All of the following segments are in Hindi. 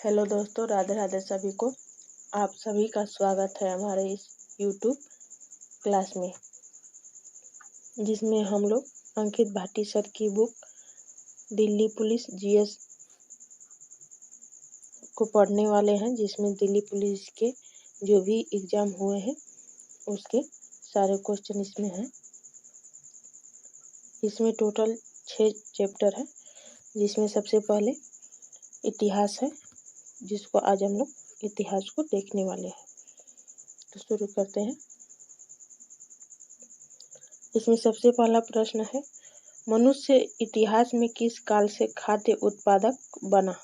हेलो दोस्तों, राधे राधे सभी को। आप सभी का स्वागत है हमारे इस यूट्यूब क्लास में, जिसमें हम लोग अंकित भाटी सर की बुक दिल्ली पुलिस जीएस को पढ़ने वाले हैं, जिसमें दिल्ली पुलिस के जो भी एग्ज़ाम हुए हैं उसके सारे क्वेश्चन इसमें हैं। इसमें टोटल 6 चैप्टर है, जिसमें सबसे पहले इतिहास है, जिसको आज हम लोग इतिहास को देखने वाले हैं। तो शुरू करते हैं। इसमें सबसे पहला प्रश्न है, मनुष्य इतिहास में किस काल से खाद्य उत्पादक बना?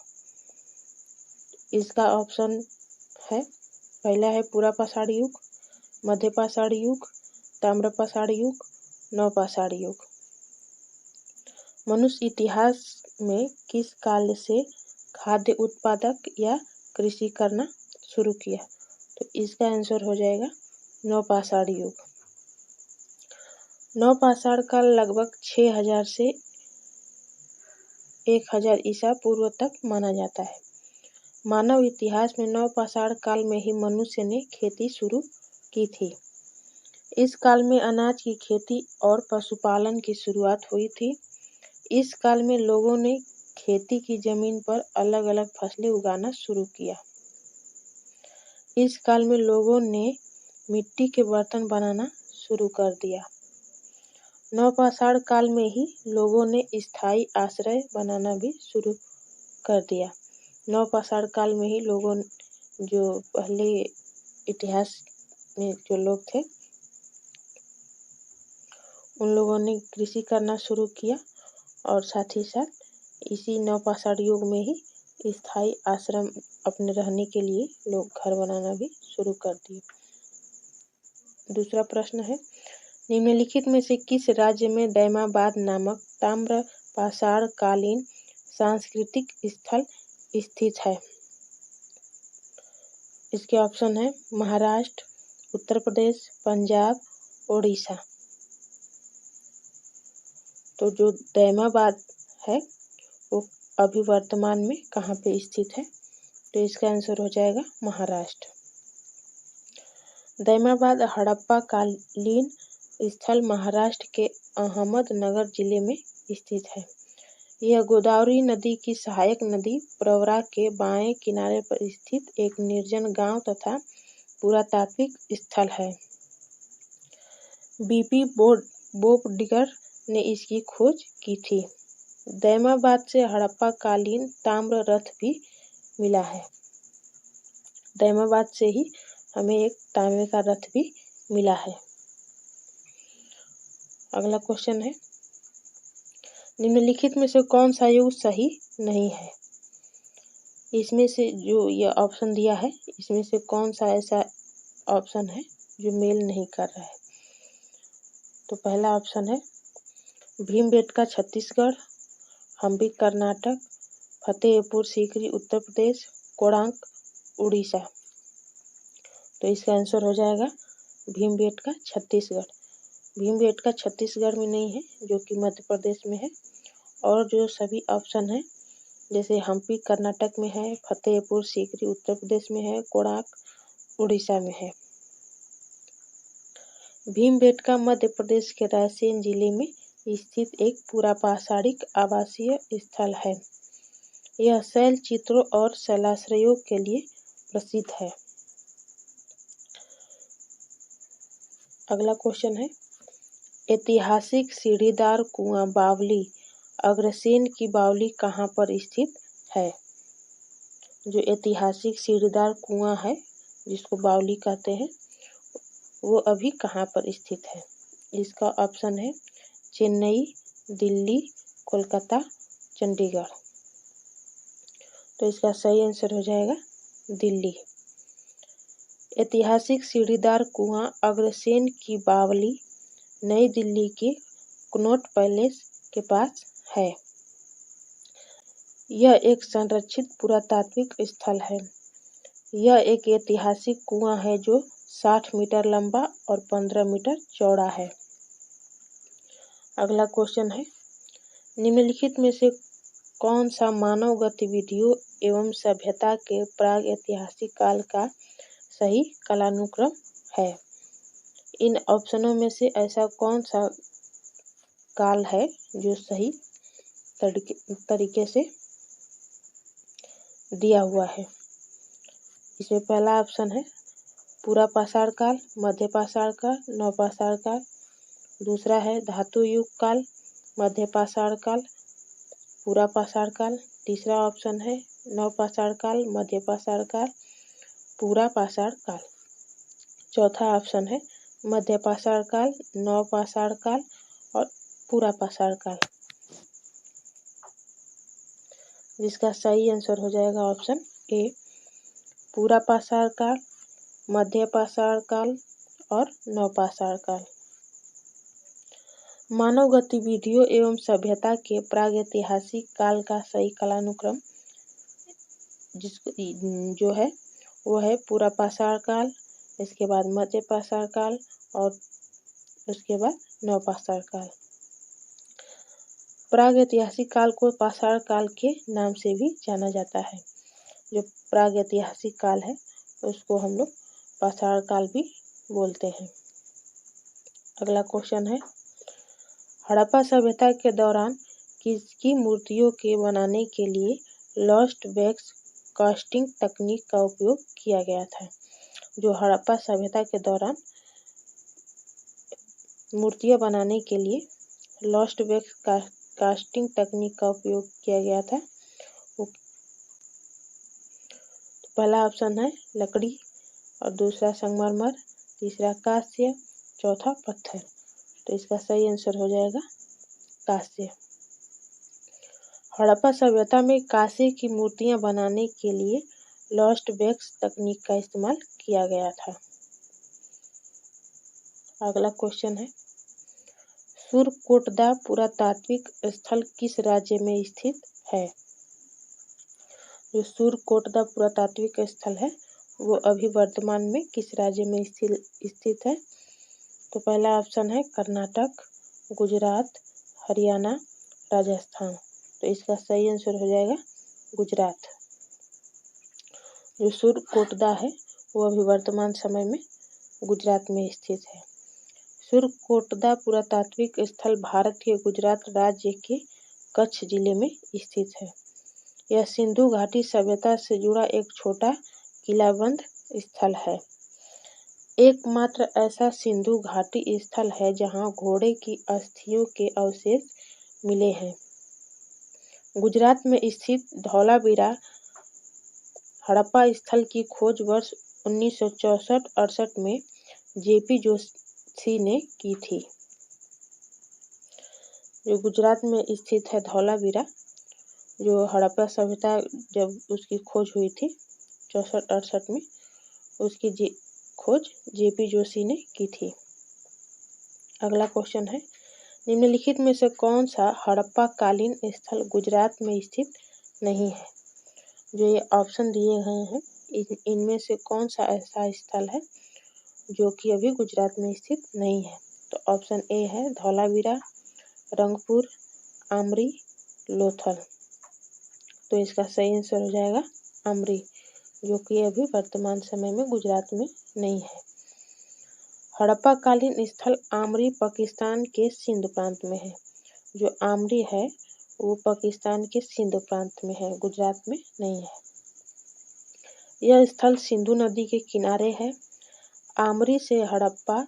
इसका ऑप्शन है, पहला है पुरापाषाण युग, मध्यपाषाण युग, ताम्रपाषाण युग, नवपाषाण युग। मनुष्य इतिहास में किस काल से खाद्य उत्पादक या कृषि करना शुरू किया? तो इसका आंसर हो जाएगा नवपाषाण युग। नवपाषाण काल लगभग 6000 से 1000 ईसा पूर्व तक माना जाता है। मानव इतिहास में नवपाषाण काल में ही मनुष्य ने खेती शुरू की थी। इस काल में अनाज की खेती और पशुपालन की शुरुआत हुई थी। इस काल में लोगों ने खेती की जमीन पर अलग अलग फसलें उगाना शुरू किया। इस काल में लोगों ने मिट्टी के बर्तन बनाना शुरू कर दिया। नवपाषाण काल में ही लोगों ने स्थायी आश्रय बनाना भी शुरू कर दिया। नवपाषाण काल में ही लोगों, जो पहले इतिहास में जो लोग थे, उन लोगों ने कृषि करना शुरू किया और साथ ही साथ इसी नवपाषाण युग में ही स्थायी आश्रम अपने रहने के लिए लोग घर बनाना भी शुरू कर दिए। दूसरा प्रश्न है, निम्नलिखित में से किस राज्य में दैमाबाद नामक ताम्रपाषाण कालीन सांस्कृतिक स्थल स्थित है? इसके ऑप्शन है महाराष्ट्र, उत्तर प्रदेश, पंजाब, ओडिशा। तो जो दैमाबाद है वो अभी वर्तमान में कहाँ पे स्थित है? तो इसका आंसर हो जाएगा महाराष्ट्र। दैमाबाद हड़प्पा कालीन स्थल महाराष्ट्र के अहमदनगर जिले में स्थित है। यह गोदावरी नदी की सहायक नदी प्रवरा के बाएं किनारे पर स्थित एक निर्जन गांव तथा पुरातात्विक स्थल है। बीपी बोपडिगर ने इसकी खोज की थी। दैमाबाद से हड़प्पा कालीन ताम्र रथ भी मिला है। दैमाबाद से ही हमें एक तांबे का रथ भी मिला है। अगला क्वेश्चन है, निम्नलिखित में से कौन सा युग सही नहीं है? इसमें से जो यह ऑप्शन दिया है, इसमें से कौन सा ऐसा ऑप्शन है जो मेल नहीं कर रहा है? तो पहला ऑप्शन है भीमबेटका छत्तीसगढ़, हम्पी कर्नाटक, फतेहपुर सीकरी उत्तर प्रदेश, कोणार्क उड़ीसा। तो इसका आंसर हो जाएगा भीमबेटका छत्तीसगढ़। भीमबेटका छत्तीसगढ़ में नहीं है, जो कि मध्य प्रदेश में है। और जो सभी ऑप्शन है, जैसे हम्पी कर्नाटक में है, फतेहपुर सीकरी उत्तर प्रदेश में है, कोणार्क उड़ीसा में है। भीमबेटका मध्य प्रदेश के रायसेन जिले में स्थित एक पुरापाषाणिक आवासीय स्थल है। यह शैल चित्रों और शैलाश्रयों के लिए प्रसिद्ध है। अगला क्वेश्चन है, ऐतिहासिक सीढ़ीदार कुआं बावली अग्रसेन की बावली कहाँ पर स्थित है? जो ऐतिहासिक सीढ़ीदार कुआं है, जिसको बावली कहते हैं, वो अभी कहाँ पर स्थित है? इसका ऑप्शन है चेन्नई, दिल्ली, कोलकाता, चंडीगढ़। तो इसका सही आंसर हो जाएगा दिल्ली। ऐतिहासिक सीढ़ीदार कुआं अग्रसेन की बावली नई दिल्ली के कनॉट पैलेस के पास है। यह एक संरक्षित पुरातात्विक स्थल है। यह एक ऐतिहासिक कुआं है जो 60 मीटर लंबा और 15 मीटर चौड़ा है। अगला क्वेश्चन है, निम्नलिखित में से कौन सा मानव गतिविधियों एवं सभ्यता के प्राग ऐतिहासिक काल का सही कालानुक्रम है? इन ऑप्शनों में से ऐसा कौन सा काल है जो सही तरीके से दिया हुआ है? इसमें पहला ऑप्शन है पूरा पाषाण काल, मध्य पाषाण काल, नव पाषाण काल। दूसरा है धातु युग काल, मध्य पाषाण काल, पूरा पाषाण काल। तीसरा ऑप्शन है नव पाषाण काल, मध्य पाषाण काल, पूरा पाषाण काल। चौथा ऑप्शन है मध्य पाषाण काल, नव पाषाण काल और पूरा पाषाण काल, जिसका सही आंसर हो जाएगा ऑप्शन ए, पूरा पाषाण काल, मध्य पाषाण काल और नव पाषाण काल। मानव गतिविधियों एवं सभ्यता के प्रागैतिहासिक काल का सही कालानुक्रम जो है वो है पूरा पाषाण काल, इसके बाद मध्य पाषाण काल और उसके बाद नव पाषाण काल। प्रागैतिहासिक काल को पाषाण काल के नाम से भी जाना जाता है। जो प्रागैतिहासिक काल है उसको हम लोग पाषाण काल भी बोलते हैं। अगला क्वेश्चन है हड़प्पा सभ्यता के दौरान किसकी मूर्तियों के बनाने के लिए लॉस्ट वैक्स कास्टिंग तकनीक का उपयोग किया गया था? जो हड़प्पा सभ्यता के दौरान मूर्तियां बनाने के लिए लॉस्ट वैक्स कास्टिंग तकनीक का उपयोग किया गया था, वो पहला ऑप्शन है लकड़ी और दूसरा संगमरमर, तीसरा कांस्य, चौथा पत्थर। तो इसका सही आंसर हो जाएगा कांस्य। हड़प्पा सभ्यता में कांसे की मूर्तियां बनाने के लिए लॉस्ट वैक्स तकनीक का इस्तेमाल किया गया था। अगला क्वेश्चन है सुरकोटदा पुरातात्विक स्थल किस राज्य में स्थित है? जो सुरकोटदा पुरातात्विक स्थल है वो अभी वर्तमान में किस राज्य में स्थित है? तो पहला ऑप्शन है कर्नाटक, गुजरात, हरियाणा, राजस्थान। तो इसका सही आंसर हो जाएगा गुजरात। जो सुरकोटदा है वो अभी वर्तमान समय में गुजरात में स्थित है। सुरकोटदा पुरातात्विक स्थल भारत के गुजरात राज्य के कच्छ जिले में स्थित है। यह सिंधु घाटी सभ्यता से जुड़ा एक छोटा किलाबंद स्थल है। एकमात्र ऐसा सिंधु घाटी स्थल है जहां घोड़े की अस्थियों के अवशेष मिले हैं। गुजरात में स्थित धौलावीरा हड़प्पा स्थल की खोज वर्ष 1964-68 में जेपी जोशी ने की थी। जो गुजरात में स्थित है धौलावीरा, जो हड़प्पा सभ्यता जब उसकी खोज हुई थी 64-68 में, उसकी खोज जेपी जोशी ने की थी। अगला क्वेश्चन है निम्नलिखित में से कौन सा हड़प्पा कालीन स्थल गुजरात में स्थित नहीं है? जो ये ऑप्शन दिए गए हैं इनमें से कौन सा ऐसा स्थल है जो कि अभी गुजरात में स्थित नहीं है? तो ऑप्शन ए है धौलावीरा, रंगपुर, आमरी, लोथल। तो इसका सही आंसर हो जाएगा आमरी, जो कि अभी वर्तमान समय में गुजरात में नहीं है। हड़प्पा कालीन स्थल आमरी पाकिस्तान के सिंध प्रांत में है। जो आमरी है वो पाकिस्तान के सिंध प्रांत में है, गुजरात में नहीं है। यह स्थल सिंधु नदी के किनारे है। आमरी से हड़प्पा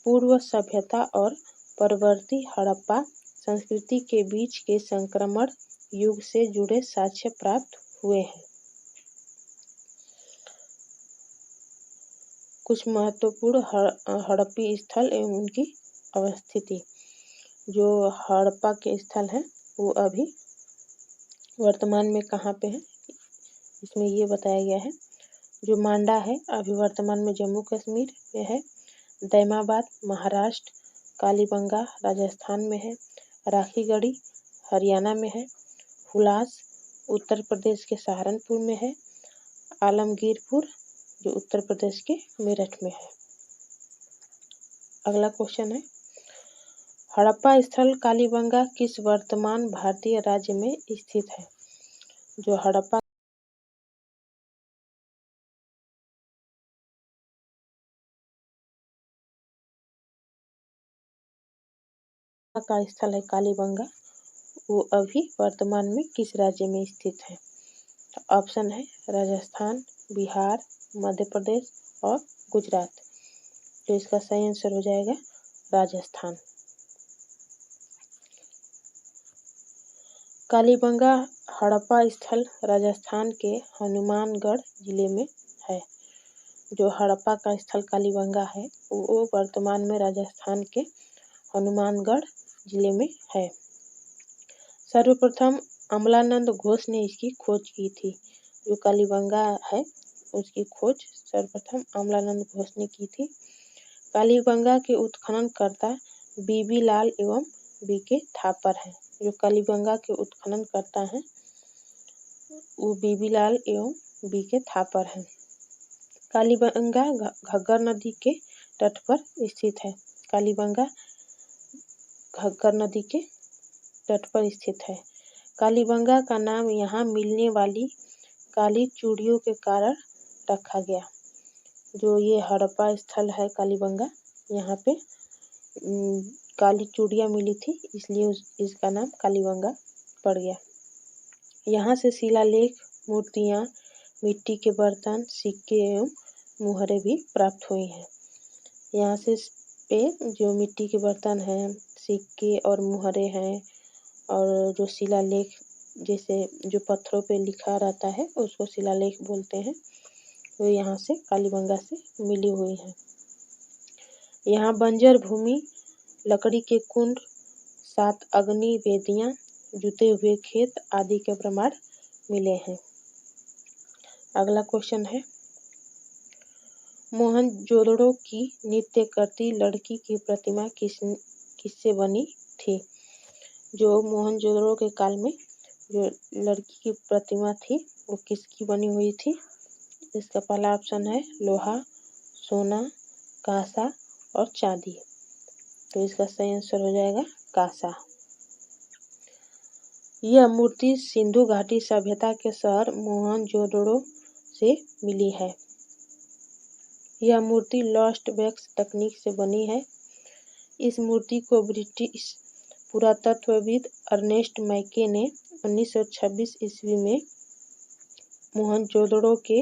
पूर्व सभ्यता और परवर्ती हड़प्पा संस्कृति के बीच के संक्रमण युग से जुड़े साक्ष्य प्राप्त हुए हैं। कुछ महत्वपूर्ण हड़प्पी स्थल एवं उनकी अवस्थिति। जो हड़प्पा के स्थल हैं वो अभी वर्तमान में कहाँ पे है, इसमें ये बताया गया है। जो मांडा है अभी वर्तमान में जम्मू कश्मीर में है। दैमाबाद महाराष्ट्र, कालीबंगा राजस्थान में है। राखीगढ़ी हरियाणा में है। हुलास उत्तर प्रदेश के सहारनपुर में है। आलमगीरपुर जो उत्तर प्रदेश के मेरठ में है। अगला क्वेश्चन है हड़प्पा स्थल कालीबंगा किस वर्तमान भारतीय राज्य में स्थित है? जो हड़प्पा का स्थल है कालीबंगा, वो अभी वर्तमान में किस राज्य में स्थित है? तो ऑप्शन है राजस्थान, बिहार, मध्य प्रदेश और गुजरात। तो इसका सही आंसर हो जाएगा राजस्थान। कालीबंगा हड़प्पा स्थल राजस्थान के हनुमानगढ़ जिले में है। जो हड़प्पा का स्थल कालीबंगा है वो वर्तमान में राजस्थान के हनुमानगढ़ जिले में है। सर्वप्रथम अमलानंद घोष ने इसकी खोज की थी। जो कालीबंगा है उसकी खोज सर्वप्रथम अमलानंद घोष ने की थी। कालीबंगा के उत्खननकर्ता बीबी लाल एवं बीके थापर हैं। जो कालीबंगा के उत्खननकर्ता हैं वो बीबी लाल एवं बीके थापर हैं। कालीबंगा घग्गर नदी के तट पर स्थित है। कालीबंगा घग्गर नदी के तट पर स्थित है। कालीबंगा का नाम यहाँ मिलने वाली काली चूड़ियों के कारण रखा गया। जो ये हड़प्पा स्थल है कालीबंगा, यहाँ पे काली चूड़ियाँ मिली थी, इसलिए इसका नाम कालीबंगा पड़ गया। यहाँ से शिलालेख, मूर्तियाँ, मिट्टी के बर्तन, सिक्के एवं मुहरें भी प्राप्त हुई हैं। यहाँ से पे जो मिट्टी के बर्तन हैं, सिक्के और मुहरें हैं और जो शिलालेख जैसे जो पत्थरों पे लिखा रहता है उसको शिलालेख बोलते हैं, वो यहाँ से कालीबंगा से मिली हुई हैं। यहाँ बंजर भूमि, लकड़ी के कुंड, 7 अग्नि वेदियाँ, जुते हुए खेत आदि के प्रमाण मिले हैं। अगला क्वेश्चन है, मोहनजोदड़ो की नृत्य करती लड़की की प्रतिमा किससे बनी थी? जो मोहनजोदड़ो के काल में जो लड़की की प्रतिमा थी वो किसकी बनी हुई थी? इसका पहला ऑप्शन है लोहा, सोना, कांसा और चांदी। तो इसका सही आंसर हो जाएगा कांसा। यह मूर्ति सिंधु घाटी सभ्यता के शहर मोहनजोदड़ो से मिली है। यह मूर्ति लॉस्ट वैक्स तकनीक से बनी है। इस मूर्ति को ब्रिटिश पुरातत्वविद अर्नेस्ट मैके ने 1926 ईस्वी में मोहनजोदड़ो के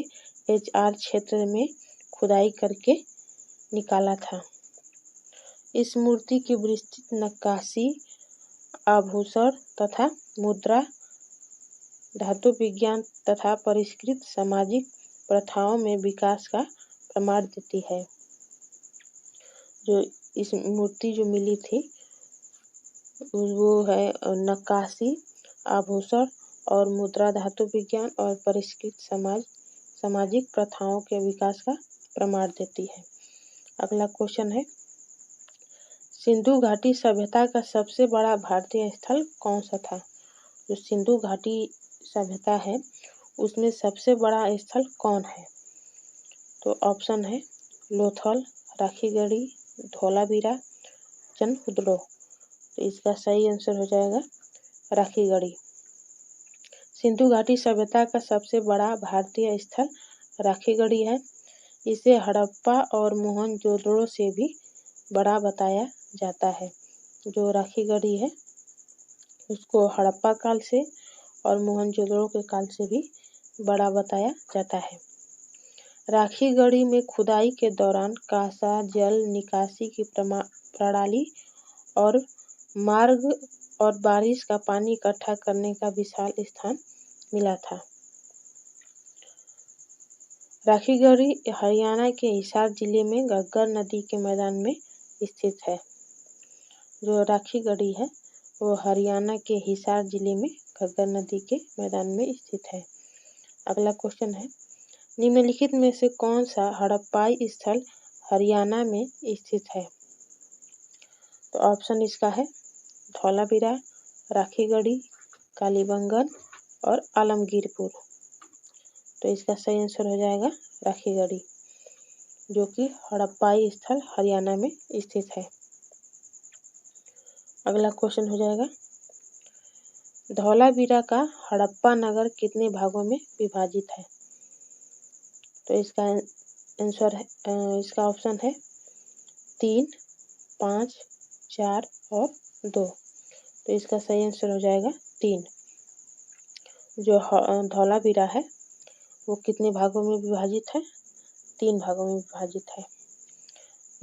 HR क्षेत्र में खुदाई करके निकाला था। इस मूर्ति की विस्तृत नक्काशी, आभूषण तथा मुद्रा, धातु विज्ञान तथा परिष्कृत सामाजिक प्रथाओं में विकास का प्रमाण देती है। जो इस मूर्ति जो मिली थी वो है नक्काशी, आभूषण और मुद्रा, धातु विज्ञान और परिष्कृत सामाजिक प्रथाओं के विकास का प्रमाण देती है। अगला क्वेश्चन है, सिंधु घाटी सभ्यता का सबसे बड़ा भारतीय स्थल कौन सा था? जो सिंधु घाटी सभ्यता है उसमें सबसे बड़ा स्थल कौन है? तो ऑप्शन है लोथल, राखीगढ़ी, धौलावीरा, चनहुदड़ो। तो इसका सही आंसर हो जाएगा राखीगढ़ी। सिंधु घाटी सभ्यता का सबसे बड़ा भारतीय स्थल राखीगढ़ी है। इसे हड़प्पा और मोहनजोदड़ो से भी बड़ा बताया जाता है। जो राखीगढ़ी है उसको हड़प्पा काल से और मोहनजोदड़ो के काल से भी बड़ा बताया जाता है। राखीगढ़ी में खुदाई के दौरान कांसा जल निकासी की प्रणाली और मार्ग और बारिश का पानी इकट्ठा करने का विशाल स्थान मिला था। राखीगढ़ी हरियाणा के हिसार जिले में घग्गर नदी के मैदान में स्थित है। जो राखीगढ़ी है वो हरियाणा के हिसार जिले में घग्गर नदी के मैदान में स्थित है। अगला क्वेश्चन है, निम्नलिखित में से कौन सा हड़प्पाई स्थल हरियाणा में स्थित है? तो ऑप्शन इसका है धौलावीरा, राखीगढ़ी, कालीबंगन और आलमगीरपुर। तो इसका सही आंसर हो जाएगा राखीगढ़ी, जो कि हड़प्पाई स्थल हरियाणा में स्थित है। अगला क्वेश्चन हो जाएगा, धौलावीरा का हड़प्पा नगर कितने भागों में विभाजित है? तो इसका आंसर है, इसका ऑप्शन है 3, 5, 4 और 2। तो इसका सही आंसर हो जाएगा 3। जो धौलावीरा है वो कितने भागों में विभाजित है? 3 भागों में विभाजित है।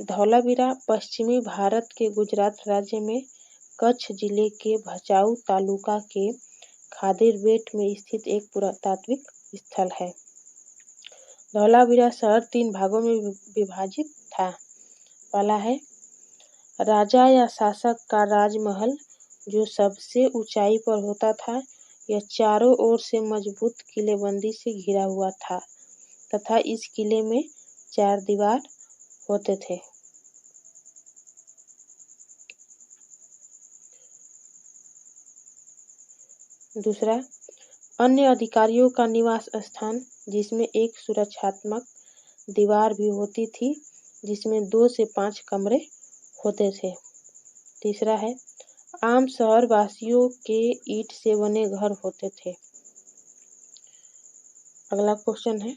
धौलावीरा पश्चिमी भारत के गुजरात राज्य में कच्छ जिले के भचाऊ तालुका के खादेर बेट में स्थित एक पुरातात्विक स्थल है। धौलावीरा शहर 3 भागों में विभाजित था। पहला है राजा या शासक का राजमहल, जो सबसे ऊंचाई पर होता था। यह चारों ओर से मजबूत किलेबंदी से घिरा हुआ था तथा इस किले में 4 दीवार होते थे। दूसरा, अन्य अधिकारियों का निवास स्थान, जिसमें एक सुरक्षात्मक दीवार भी होती थी, जिसमें 2 से 5 कमरे होते थे। तीसरा है आम शहर वासियों के ईंट से बने घर होते थे। अगला क्वेश्चन है,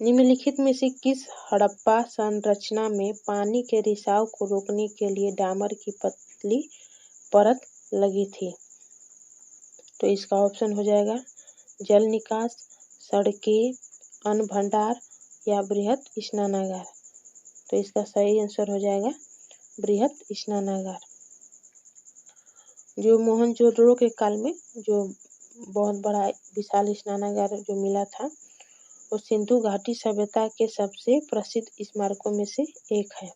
निम्नलिखित में से किस हड़प्पा संरचना में पानी के रिसाव को रोकने के लिए डामर की पतली परत लगी थी? तो इसका ऑप्शन हो जाएगा जल निकास, सड़कें, अन्न भंडार या बृहत स्नानागार। तो इसका सही आंसर हो जाएगा बृहत स्नानागार। जो मोहनजोदड़ो के काल में जो बहुत बड़ा विशाल स्नानागार जो मिला था, वो सिंधु घाटी सभ्यता के सबसे प्रसिद्ध स्मारकों में से एक है।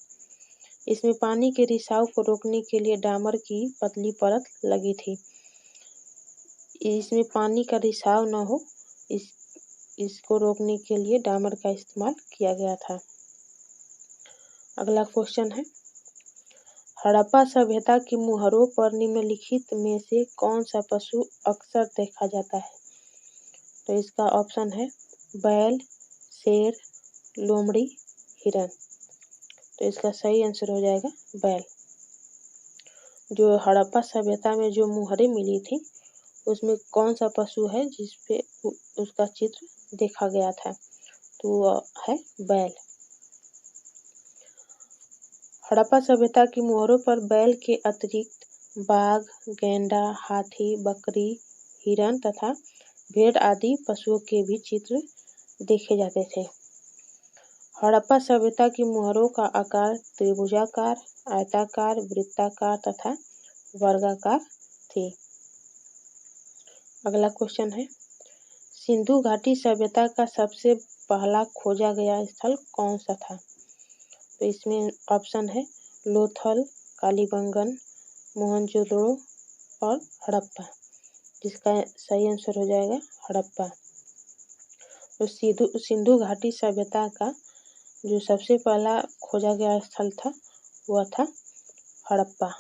इसमें पानी के रिसाव को रोकने के लिए डामर की पतली परत लगी थी। इसमें पानी का रिसाव न हो, इसको रोकने के लिए डामर का इस्तेमाल किया गया था। अगला क्वेश्चन है, हड़प्पा सभ्यता की मुहरों पर निम्नलिखित में से कौन सा पशु अक्सर देखा जाता है? तो इसका ऑप्शन है बैल, शेर, लोमड़ी, हिरन। तो इसका सही आंसर हो जाएगा बैल। जो हड़प्पा सभ्यता में जो मुहरें मिली थी, उसमें कौन सा पशु है जिसपे उसका चित्र देखा गया था? तो वह है बैल। हड़प्पा सभ्यता की मुहरों पर बैल के अतिरिक्त बाघ, गैंडा, हाथी, बकरी, हिरन तथा भेड़ आदि पशुओं के भी चित्र देखे जाते थे। हड़प्पा सभ्यता की मुहरों का आकार त्रिभुजाकार, आयताकार, वृत्ताकार तथा वर्गाकार थी। अगला क्वेश्चन है, सिंधु घाटी सभ्यता का सबसे पहला खोजा गया स्थल कौन सा था? तो इसमें ऑप्शन है लोथल, कालीबंगन, मोहनजोदड़ो और हड़प्पा। जिसका सही आंसर हो जाएगा हड़प्पा। तो सिंधु घाटी सभ्यता का जो सबसे पहला खोजा गया स्थल था वह था हड़प्पा।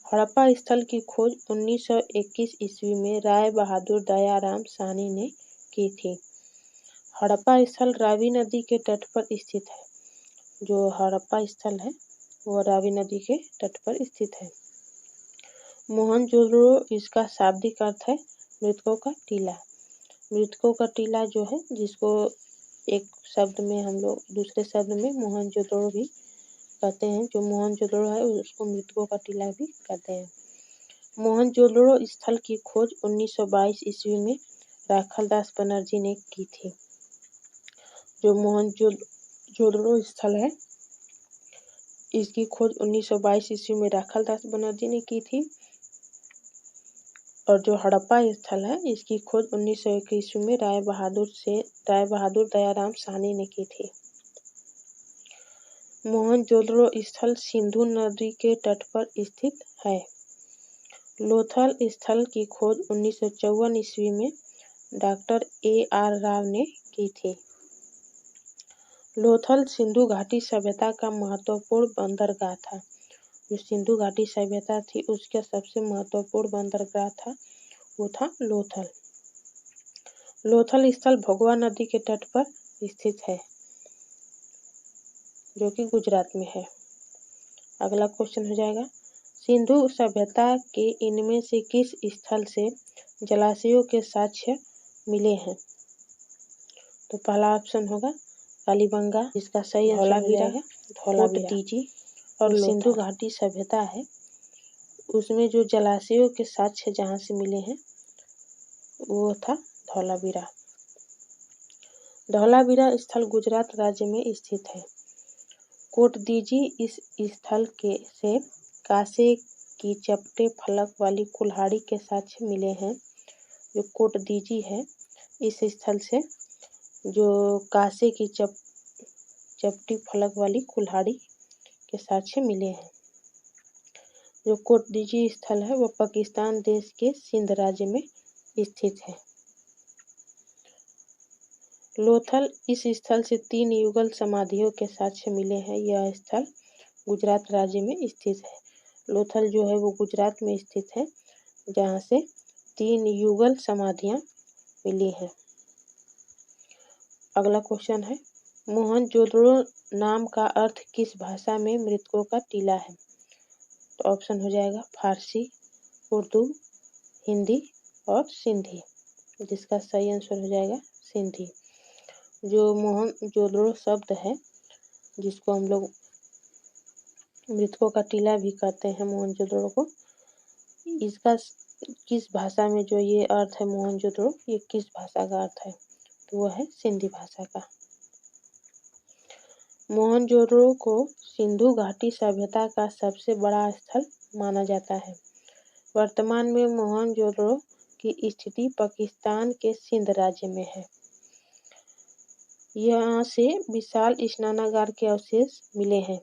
हड़प्पा स्थल की खोज 1921 ईस्वी में राय बहादुर दयाराम साहनी ने की थी। हड़प्पा स्थल रावी नदी के तट पर स्थित है। जो हड़प्पा स्थल है वह रावी नदी के तट पर स्थित है। मोहनजोदड़ो, इसका शाब्दिक अर्थ है मृतकों का टीला। मृतकों का टीला जो है, जिसको एक शब्द में हम लोग दूसरे शब्द में मोहनजोदड़ो भी कहते हैं। जो मोहनजोदड़ो है उसको मृतकों का टीला भी कहते हैं। मोहनजोदड़ो स्थल की खोज 1922 ईस्वी में राखालदास बनर्जी ने की थी। जो मोहनजोदड़ो स्थल है इसकी खोज 1922 ईस्वी में राखालदास बनर्जी ने की थी। और जो हड़प्पा स्थल है इसकी खोज 1921 ईस्वी में राय बहादुर दयाराम साहनी ने की थी। मोहनजोदड़ो स्थल सिंधु नदी के तट पर स्थित है। लोथल स्थल की खोज 1954 ईस्वी में डॉक्टर A.R. राव ने की थी। लोथल सिंधु घाटी सभ्यता का महत्वपूर्ण बंदरगाह था। जो सिंधु घाटी सभ्यता थी उसका सबसे महत्वपूर्ण बंदरगाह था वो था लोथल। लोथल स्थल भगवा नदी के तट पर स्थित है, जो कि गुजरात में है। अगला क्वेश्चन हो जाएगा, सिंधु सभ्यता के इनमें से किस स्थल से जलाशयों के साक्ष्य मिले हैं? तो पहला ऑप्शन होगा कालीबंगा, जिसका सही आंसर हो जाएगा कोटदीजी। और सिंधु घाटी सभ्यता है, उसमें जो जलाशयों के साक्ष्य जहाँ से मिले हैं वो था धौलावीरा। धौलावीरा स्थल गुजरात राज्य में स्थित है। कोटदीजी इस स्थल के से कांसे की चपटे फलक वाली कुल्हाड़ी के साक्ष्य मिले हैं। जो कोटदीजी है, इस स्थल से जो कांसे की चपटी फलक वाली कुल्हाड़ी के साक्ष्य मिले हैं। जो कोटदीजी स्थल है वो पाकिस्तान देश के सिंध राज्य में स्थित है। लोथल, इस स्थल से 3 युगल समाधियों के साक्ष्य मिले हैं। यह स्थल गुजरात राज्य में स्थित है। लोथल जो है वो गुजरात में स्थित है, जहाँ से 3 युगल समाधियाँ मिली हैं। अगला क्वेश्चन है, मोहनजोदड़ो नाम का अर्थ किस भाषा में मृतकों का टीला है? तो ऑप्शन हो जाएगा फारसी, उर्दू, हिंदी और सिंधी, जिसका सही आंसर हो जाएगा सिंधी। जो मोहनजोदड़ो शब्द है, जिसको हम लोग मृतकों का टीला भी कहते हैं मोहनजोदड़ो को, इसका किस भाषा में जो ये अर्थ है मोहनजोदड़ो, ये किस भाषा का अर्थ है? तो वो है सिंधी भाषा का। मोहनजोदड़ो को सिंधु घाटी सभ्यता का सबसे बड़ा स्थल माना जाता है। वर्तमान में मोहनजोदड़ो की स्थिति पाकिस्तान के सिंध राज्य में है। यहाँ से विशाल स्नानागार के अवशेष मिले हैं।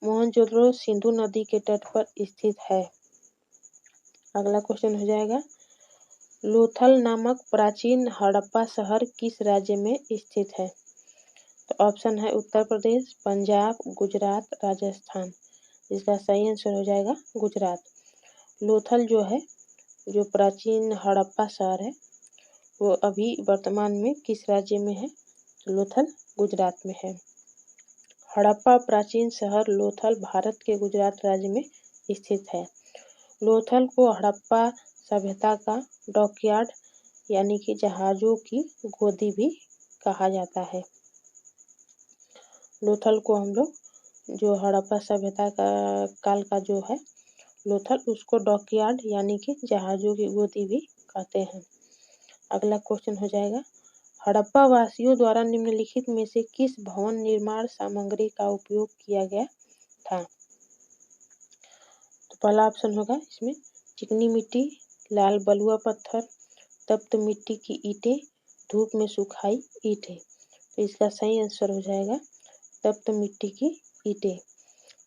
मोहनजोदड़ो सिंधु नदी के तट पर स्थित है। अगला क्वेश्चन हो जाएगा, लोथल नामक प्राचीन हड़प्पा शहर किस राज्य में स्थित है? तो ऑप्शन है उत्तर प्रदेश, पंजाब, गुजरात, राजस्थान, इसका सही आंसर हो जाएगा गुजरात। लोथल जो है, जो प्राचीन हड़प्पा शहर है, वो अभी वर्तमान में किस राज्य में है? लोथल गुजरात में है। हड़प्पा प्राचीन शहर लोथल भारत के गुजरात राज्य में स्थित है। लोथल को हड़प्पा सभ्यता का डॉकयार्ड यानी कि जहाजों की गोदी भी कहा जाता है। लोथल को हम लोग, जो हड़प्पा सभ्यता का काल का जो है लोथल, उसको डॉकयार्ड यानी कि जहाजों की गोदी भी कहते हैं। अगला क्वेश्चन हो जाएगा, हड़प्पा वासियों द्वारा निम्नलिखित में से किस भवन निर्माण सामग्री का उपयोग किया गया था? तो पहला ऑप्शन होगा इसमें चिकनी मिट्टी, लाल बलुआ पत्थर, तप्त मिट्टी की ईंटें, धूप में सुखाई ईंटें। तो इसका सही आंसर हो जाएगा तप्त मिट्टी की ईंटें।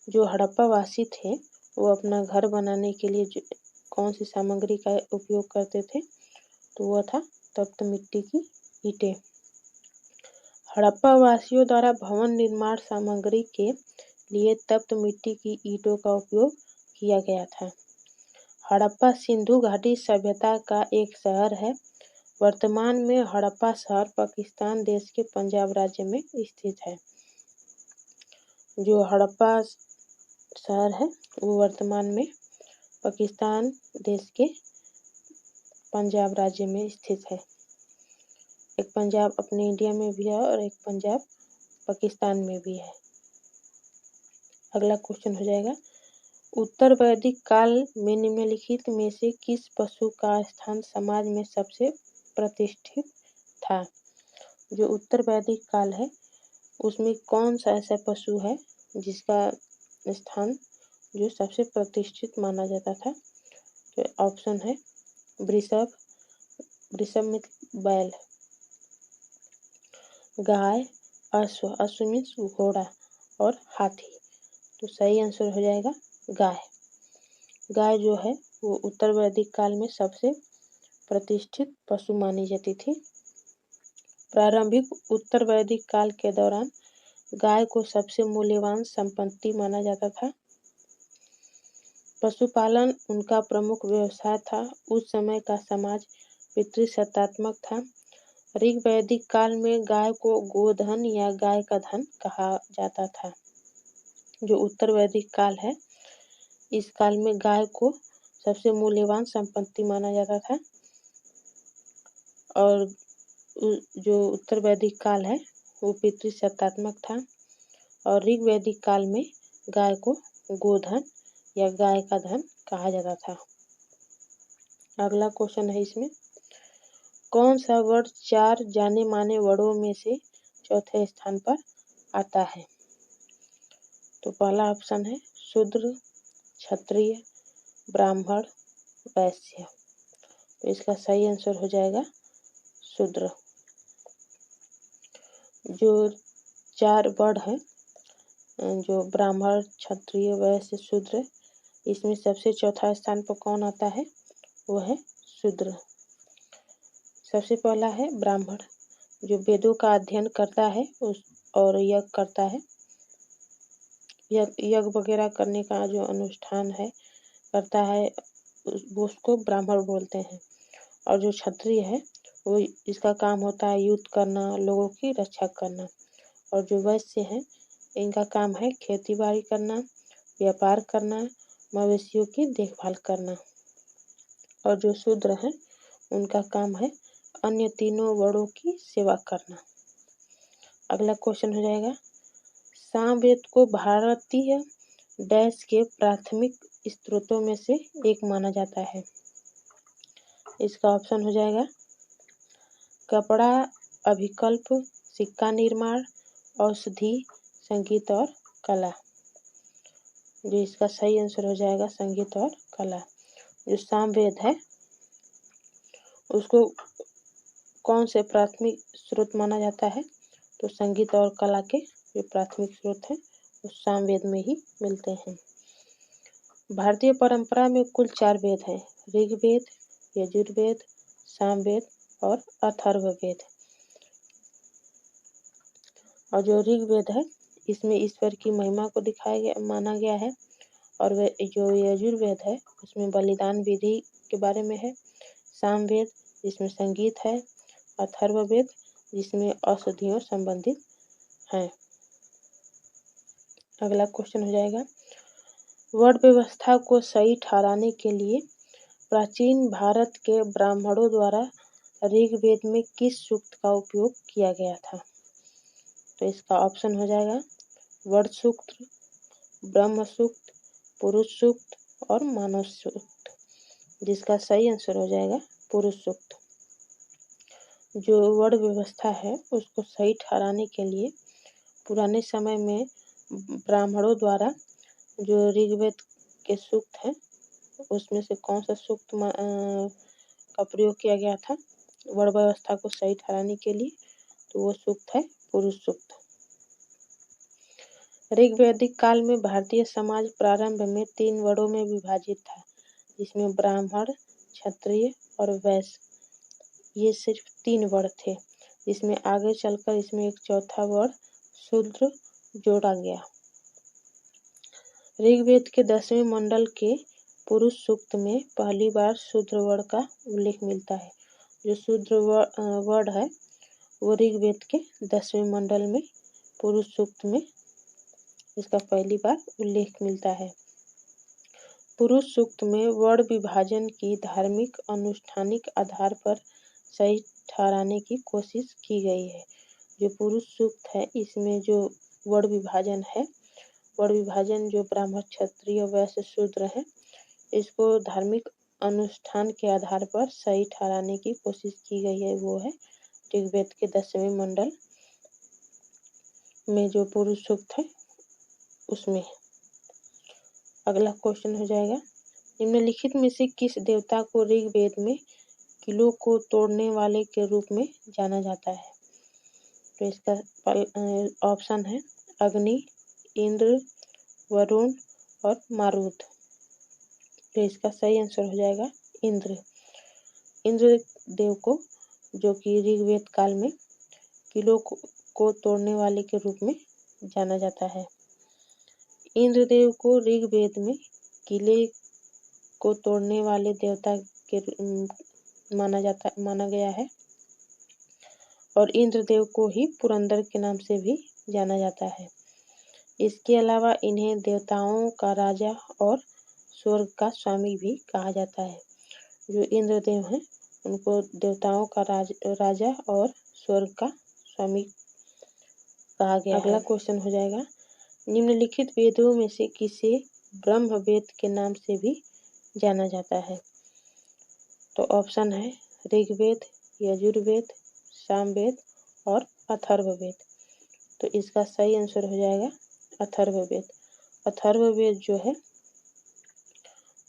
जो हड़प्पा वासी थे वो अपना घर बनाने के लिए कौन सी सामग्री का उपयोग करते थे? तो वह था तप्त मिट्टी की ईंटें। हड़प्पा वासियों द्वारा भवन निर्माण सामग्री के लिए तप्त मिट्टी की ईंटों का उपयोग किया गया था। हड़प्पा सिंधु घाटी सभ्यता का एक शहर है। वर्तमान में हड़प्पा शहर पाकिस्तान देश के पंजाब राज्य में स्थित है। जो हड़प्पा शहर है वो वर्तमान में पाकिस्तान देश के पंजाब राज्य में स्थित है। एक पंजाब अपने इंडिया में भी है और एक पंजाब पाकिस्तान में भी है। अगला क्वेश्चन हो जाएगा, उत्तर वैदिक काल में निम्नलिखित में से किस पशु का स्थान समाज में सबसे प्रतिष्ठित था? जो उत्तर वैदिक काल है उसमें कौन सा ऐसा पशु है जिसका स्थान जो सबसे प्रतिष्ठित माना जाता था? तो ऑप्शन है वृषभ, वृषभ में बैल, गाय, अश्व, अश्व मीन्स घोड़ा, और हाथी। तो सही आंसर हो जाएगा गाय। गाय जो है वो उत्तर वैदिक काल में सबसे प्रतिष्ठित पशु मानी जाती थी। प्रारंभिक उत्तर वैदिक काल के दौरान गाय को सबसे मूल्यवान संपत्ति माना जाता था। पशुपालन उनका प्रमुख व्यवसाय था। उस समय का समाज पितृसत्तात्मक था। ऋग वैदिक काल में गाय को गोधन या गाय का धन कहा जाता था। जो उत्तर वैदिक काल है, इस काल में गाय को सबसे मूल्यवान संपत्ति माना जाता था। और जो उत्तर वैदिक काल है वो पितृ सत्तात्मक था। और ऋग वैदिक काल में गाय को गोधन या गाय का धन कहा जाता था। अगला क्वेश्चन है इसमें, कौन सा वर्ण 4 जाने माने वर्णों में से चौथे स्थान पर आता है? तो पहला ऑप्शन है शूद्र, क्षत्रिय, ब्राह्मण, वैश्य। तो इसका सही आंसर हो जाएगा शूद्र। जो 4 वर्ण हैं, जो ब्राह्मण, क्षत्रिय, वैश्य, शूद्र, इसमें सबसे चौथा स्थान पर कौन आता है? वो है शूद्र। सबसे पहला है ब्राह्मण, जो वेदों का अध्ययन करता है और यज्ञ करता है। यज्ञ वगैरह करने का जो अनुष्ठान है करता है वो उसको ब्राह्मण बोलते हैं। और जो क्षत्रिय है वो इसका काम होता है युद्ध करना, लोगों की रक्षा करना। और जो वैश्य है इनका काम है खेती बाड़ी करना, व्यापार करना, मवेशियों की देखभाल करना। और जो शूद्र है उनका काम है अन्य तीनों वर्णों की सेवा करना। अगला क्वेश्चन हो जाएगा, सामवेद को भारतीय डैश के प्राथमिक स्त्रोतों में से एक माना जाता है। इसका ऑप्शन हो जाएगा कपड़ा, अभिकल्प, सिक्का निर्माण, औषधि, संगीत और कला। जो इसका सही आंसर हो जाएगा संगीत और कला। जो सामवेद है उसको कौन से प्राथमिक स्रोत माना जाता है? तो संगीत और कला के जो प्राथमिक स्रोत हैं वो सामवेद में ही मिलते हैं। भारतीय परंपरा में कुल 4 वेद हैं, ऋग्वेद, यजुर्वेद, सामवेद और अथर्ववेद। और जो ऋग्वेद है इसमें ईश्वर की महिमा को दिखाया गया माना गया है। और जो यजुर्वेद है उसमें बलिदान विधि के बारे में है। सामवेद जिसमें संगीत है। अथर्ववेद जिसमें औषधियों संबंधित है। अगला क्वेश्चन हो जाएगा, वर्ण व्यवस्था को सही ठहराने के लिए प्राचीन भारत के ब्राह्मणों द्वारा ऋग्वेद में किस सूक्त का उपयोग किया गया था? तो इसका ऑप्शन हो जाएगा वर्ण सूक्त, ब्रह्म सूक्त, पुरुष सूक्त और मानव सूक्त। जिसका सही आंसर हो जाएगा पुरुष सूक्त। जो वर्ण व्यवस्था है उसको सही ठहराने के लिए पुराने समय में ब्राह्मणों द्वारा जो ऋग्वेद के सूक्त हैं उसमें से कौन सा सूक्त का प्रयोग किया गया था वर्ण व्यवस्था को सही ठहराने के लिए? तो वो सूक्त है पुरुष सूक्त। ऋग्वैदिक काल में भारतीय समाज प्रारंभ में 3 वर्णों में विभाजित था, जिसमें ब्राह्मण, क्षत्रिय और वैश्य ये सिर्फ 3 वर्ण थे, जिसमें आगे चलकर इसमें एक चौथा वर्ण शूद्र जोड़ा गया। ऋग्वेद के 10वें मंडल के पुरुष सूक्त में पहली बार शूद्र वर्ण का उल्लेख मिलता है। जो शूद्र वर्ण है वो ऋग्वेद के 10वें मंडल में पुरुष सूक्त में इसका पहली बार उल्लेख मिलता है। पुरुष सूक्त में वर्ण विभाजन की धार्मिक अनुष्ठानिक आधार पर सही ठहराने की कोशिश की गई है। जो पुरुष सूक्त है इसमें जो वर्ण विभाजन है, वर्ण विभाजन जो ब्राह्मण, क्षत्रिय, वैश्य, शूद्र है, इसको धार्मिक अनुष्ठान के आधार पर सही ठहराने की कोशिश की गई है। वो है ऋग्वेद के 10वें मंडल में जो पुरुष सूक्त है उसमें। अगला क्वेश्चन हो जाएगा, निम्नलिखित में से किस देवता को ऋग्वेद में किलों को तोड़ने वाले के रूप में जाना जाता है? तो इसका ऑप्शन है अग्नि, इंद्र, वरुण और मारुत। तो इसका सही आंसर हो जाएगा इंद्र। इंद्र देव को जो कि ऋग्वेद काल में किलों को तोड़ने वाले के रूप में जाना जाता है। इंद्रदेव को ऋग्वेद में किले को तोड़ने वाले देवता के माना गया है। और इंद्रदेव को ही पुरंदर के नाम से भी जाना जाता है। इसके अलावा इन्हें देवताओं का राजा और स्वर्ग का स्वामी भी कहा जाता है। जो इंद्रदेव हैं उनको देवताओं का राजा और स्वर्ग का स्वामी कहा गया है। अगला क्वेश्चन हो जाएगा, निम्नलिखित वेदों में से किसे ब्रह्म वेद के नाम से भी जाना जाता है? तो ऑप्शन है ऋग्वेद, यजुर्वेद, सामवेद और अथर्ववेद। तो इसका सही आंसर हो जाएगा अथर्ववेद। अथर्ववेद जो है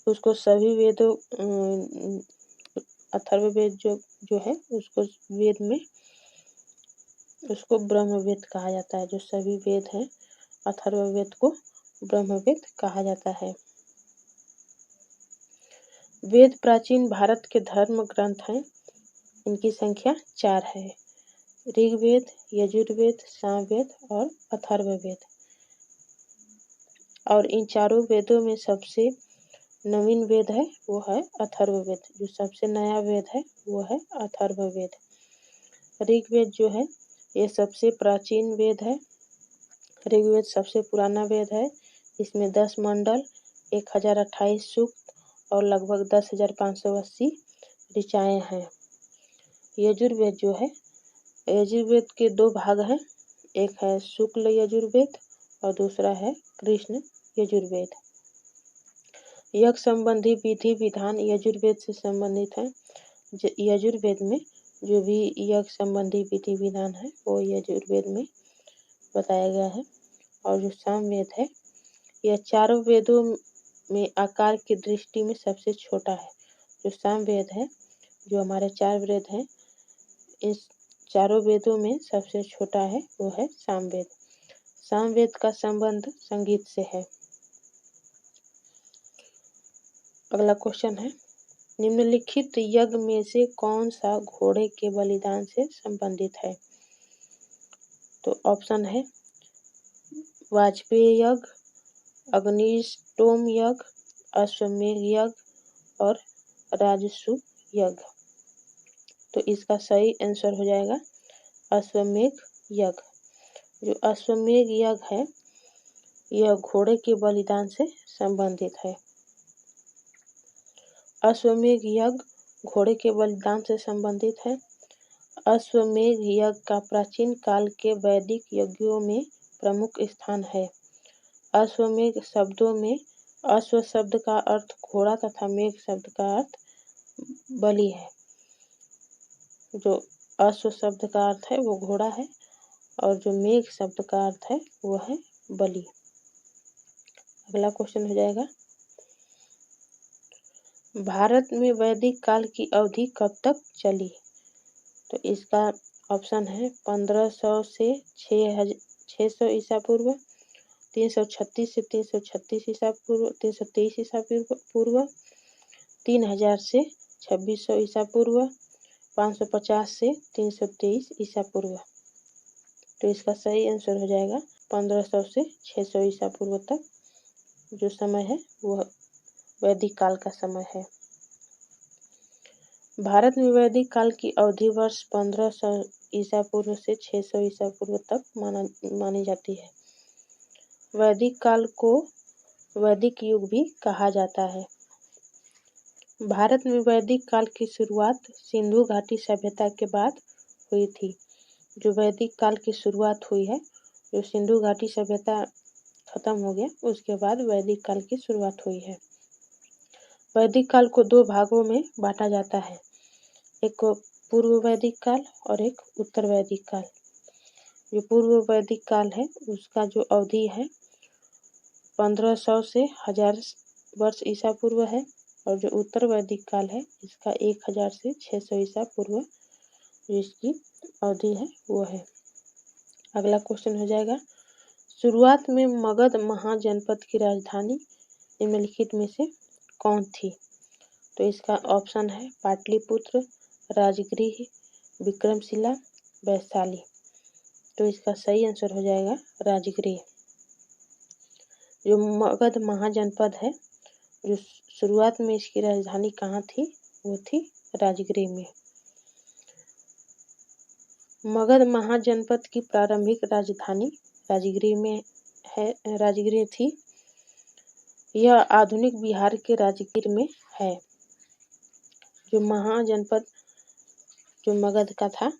उसको सभी वेदों अथर्ववेद जो है उसको वेद में उसको ब्रह्मवेद कहा जाता है। जो सभी वेद हैं अथर्ववेद को ब्रह्मवेद कहा जाता है। वेद प्राचीन भारत के धर्म ग्रंथ हैं। इनकी संख्या 4 है। ऋग्वेद, यजुर्वेद, सामवेद और अथर्ववेद। और इन चारों वेदों में सबसे नवीन वेद है वो है अथर्ववेद। जो सबसे नया वेद है वो है अथर्ववेद। ऋग्वेद जो है ये सबसे प्राचीन वेद है। ऋग्वेद सबसे पुराना वेद है। इसमें 10 मंडल, 1028 सूक्त और लगभग 10,580 ऋचाएँ हैं। यजुर्वेद जो है यजुर्वेद के 2 भाग हैं। एक है शुक्ल यजुर्वेद और दूसरा है कृष्ण यजुर्वेद। यज्ञ संबंधी विधि विधान यजुर्वेद से संबंधित है। यजुर्वेद में जो भी यज्ञ संबंधी विधि विधान है वो यजुर्वेद में बताया गया है। और जो सामवेद है यह चारों वेदों में आकार की दृष्टि में सबसे छोटा है। जो सामवेद है जो हमारे 4 वेद हैं इस चारों वेदों में सबसे छोटा है वो है सामवेद। सामवेद का संबंध संगीत से है। अगला क्वेश्चन है, निम्नलिखित यज्ञ में से कौन सा घोड़े के बलिदान से संबंधित है? तो ऑप्शन है वाजपेय यज्ञ, अग्निष्टोम यज्ञ, अश्वमेध यज्ञ और राजसूय यज्ञ। तो इसका सही आंसर हो जाएगा अश्वमेध यज्ञ। जो अश्वमेध यज्ञ है यह घोड़े के बलिदान से संबंधित है। अश्वमेध यज्ञ घोड़े के बलिदान से संबंधित है। अश्वमेध यज्ञ का प्राचीन काल के वैदिक यज्ञों में प्रमुख स्थान है। अश्वमेध शब्दों में अश्व शब्द का अर्थ घोड़ा तथा मेघ शब्द का अर्थ बलि है। जो अश्व शब्द का अर्थ है वो घोड़ा है और जो मेघ शब्द का अर्थ है वो है बलि। अगला क्वेश्चन हो जाएगा, भारत में वैदिक काल की अवधि कब तक चली? तो इसका ऑप्शन है 1500 से 600 ईसा पूर्व, 336 से 336 ईसा पूर्व, 323 ईसा पूर्व, 3000 से 2600 ईसा पूर्व, 550 से 323 ईसा पूर्व। तो इसका सही आंसर हो जाएगा 1500 से 600 ईसा पूर्व तक जो समय है वह वैदिक काल का समय है। भारत में वैदिक काल की अवधि वर्ष 1500 ईसा पूर्व से 600 ईसा पूर्व तक मानी जाती है। वैदिक काल को वैदिक युग भी कहा जाता है। भारत में वैदिक काल की शुरुआत सिंधु घाटी सभ्यता के बाद हुई थी। जो वैदिक काल की शुरुआत हुई है, जो सिंधु घाटी सभ्यता खत्म हो गया उसके बाद वैदिक काल की शुरुआत हुई है। वैदिक काल को 2 भागों में बांटा जाता है, एक पूर्व वैदिक काल और एक उत्तर वैदिक काल। जो पूर्व वैदिक काल है उसका जो अवधि है 1500 से 1000 वर्ष ईसा पूर्व है और जो उत्तर वैदिक काल है इसका 1000 से 600 ईसा पूर्व जो इसकी अवधि है वो है। अगला क्वेश्चन हो जाएगा, शुरुआत में मगध महाजनपद की राजधानी निम्नलिखित में से कौन थी? तो इसका ऑप्शन है पाटलिपुत्र, राजगृह, विक्रमशिला, वैशाली। तो इसका सही आंसर हो जाएगा राजगृह। जो मगध महाजनपद है जो शुरुआत में इसकी राजधानी कहाँ थी वो थी राजगृह में। मगध महाजनपद की प्रारंभिक राजधानी राजगृह में राजगीर थी। यह आधुनिक बिहार के राजगीर में है। जो महाजनपद जो मगध का था,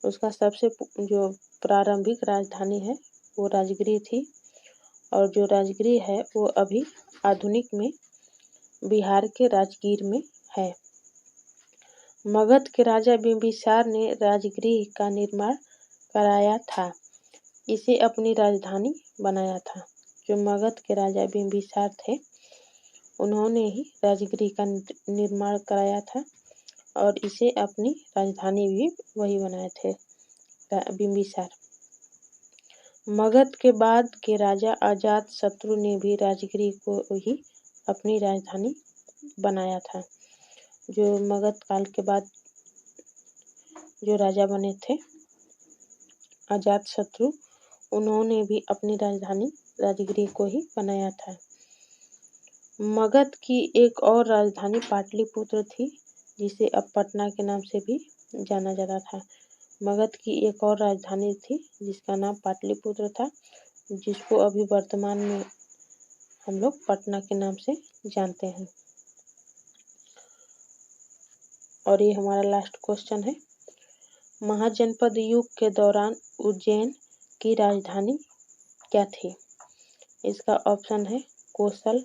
उसका सबसे जो प्रारंभिक राजधानी है वो राजगीर थी, और जो राजगीर है वो अभी आधुनिक में बिहार के राजगीर में है। मगध के राजा बिंबिसार ने राजगीर का निर्माण कराया था, इसे अपनी राजधानी बनाया था। जो मगध के राजा बिंबिसार थे, उन्होंने ही राजगीर का निर्माण कराया था और इसे अपनी राजधानी भी वही बनाए थे, बिंबिसार। मगध के बाद के राजा अजातशत्रु ने भी राजगीर को ही अपनी राजधानी बनाया था। जो मगध काल के बाद जो राजा बने थे अजातशत्रु, उन्होंने भी अपनी राजधानी राजगीर को ही बनाया था। मगध की एक और राजधानी पाटलिपुत्र थी, जिसे अब पटना के नाम से भी जाना जाता था। मगध की एक और राजधानी थी जिसका नाम पाटलिपुत्र था, जिसको अभी वर्तमान में हम लोग पटना के नाम से जानते हैं। और ये हमारा लास्ट क्वेश्चन है, महाजनपद युग के दौरान उज्जैन की राजधानी क्या थी? इसका ऑप्शन है कोसल,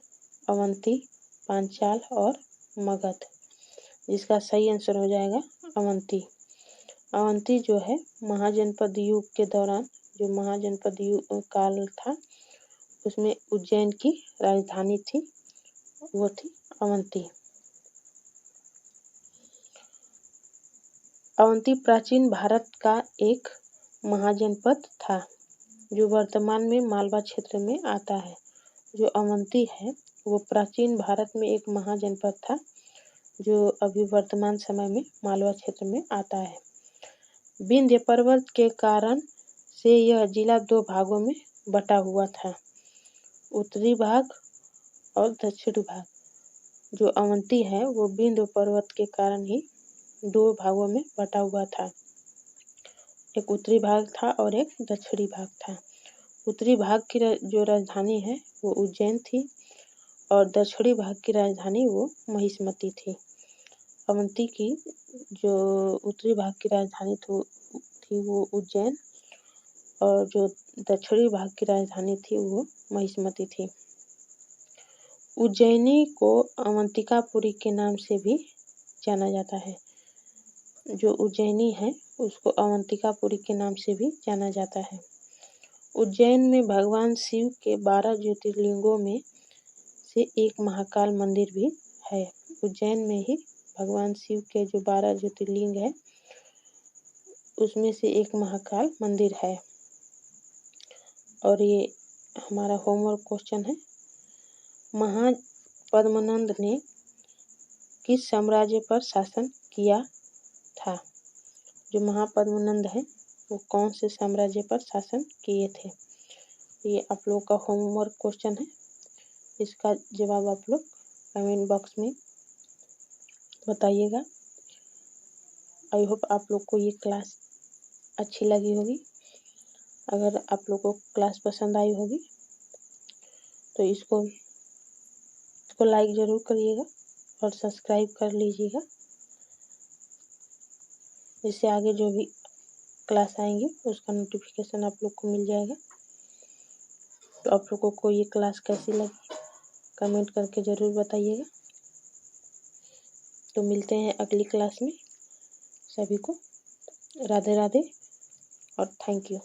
अवंती, पांचाल और मगध, जिसका सही आंसर हो जाएगा अवंती। अवंती जो है महाजनपद युग के दौरान, जो महाजनपद युग काल था, उसमें उज्जैन की राजधानी थी, वो थी अवंती। अवंती प्राचीन भारत का एक महाजनपद था, जो वर्तमान में मालवा क्षेत्र में आता है। जो अवंती है वो प्राचीन भारत में एक महाजनपद था, जो अभी वर्तमान समय में मालवा क्षेत्र में आता है। विंध्य पर्वत के कारण से यह जिला दो भागों में बटा हुआ था, उत्तरी भाग और दक्षिणी भाग। जो अवंती है वो विंध्य पर्वत के कारण ही दो भागों में बटा हुआ था, एक उत्तरी भाग था और एक दक्षिणी भाग था। उत्तरी भाग की जो राजधानी है वो उज्जैन थी, और दक्षिणी भाग की राजधानी वो महिष्मती थी। अवंती की जो उत्तरी भाग की राजधानी थी वो उज्जैन, और जो दक्षिणी भाग की राजधानी थी वो महिष्मती थी। उज्जैनी को अवंतिकापुरी के नाम से भी जाना जाता है। जो उज्जैनी है उसको अवंतिकापुरी के नाम से भी जाना जाता है। उज्जैन में भगवान शिव के 12 ज्योतिर्लिंगों में से एक महाकाल मंदिर भी है। उज्जैन में ही भगवान शिव के जो 12 ज्योतिर्लिंग है, उसमें से एक महाकाल मंदिर है। और ये हमारा होमवर्क क्वेश्चन है, महापद्मनंद ने किस साम्राज्य पर शासन किया था? जो महापद्मनंद है वो कौन से साम्राज्य पर शासन किए थे? ये आप लोग का होमवर्क क्वेश्चन है, इसका जवाब आप लोग कमेंट बॉक्स में बताइएगा। आई होप आप लोग को ये क्लास अच्छी लगी होगी। अगर आप लोग को क्लास पसंद आई होगी तो इसको लाइक ज़रूर करिएगा और सब्सक्राइब कर लीजिएगा, जिससे आगे जो भी क्लास आएंगे उसका नोटिफिकेशन आप लोग को मिल जाएगा। तो आप लोगों को ये क्लास कैसी लगी कमेंट करके ज़रूर बताइएगा। तो मिलते हैं अगली क्लास में। सभी को राधे राधे और थैंक यू।